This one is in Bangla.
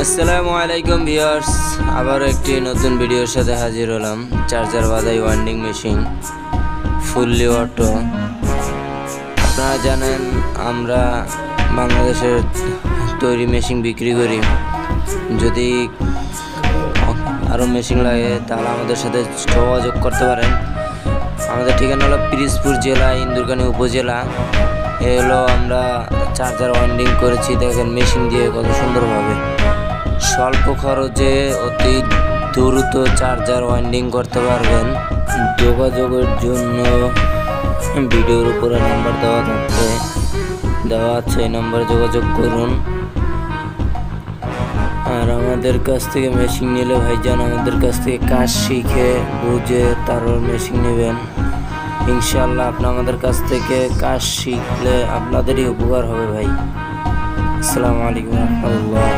আসসালামু আলাইকুম ভিউয়ার্স, আবার একটি নতুন ভিডিওর সাথে হাজির হলাম। চার্জার বাদাই ওয়ান্ডিং মেশিন ফুললি অটো। আপনারা জানেন আমরা বাংলাদেশের তৈরি মেশিন বিক্রি করি। যদি আরও মেশিন লাগে তাহলে আমাদের সাথে যোগাযোগ করতে পারেন। আমাদের ঠিকানা হলো পিরোজপুর জেলা, ইন্দুরকানী উপজেলা। এ হলো আমরা চার্জার ওয়ান্ডিং করেছি। দেখেন মেশিন দিয়ে কত সুন্দরভাবে স্বল্প খরচে অতি দ্রুত চার্জার ওয়ান্ডিং করতে পারবেন। যোগাযোগের জন্য ভিডিওর উপরে নাম্বার দেওয়া আছে, এই নাম্বারে যোগাযোগ করুন। আর আমাদের কাছ থেকে মেশিন নিলে ভাইজান আমাদের কাছ থেকে কাজ শিখে বুঝে তারপর মেশিন নেবেন। ইনশাআল্লাহ আপনি আমাদের কাছ থেকে কাজ শিখলে আপনাদেরই উপকার হবে ভাই। আসসালামু আলাইকুম ওয়া রাহমাতুল্লাহ।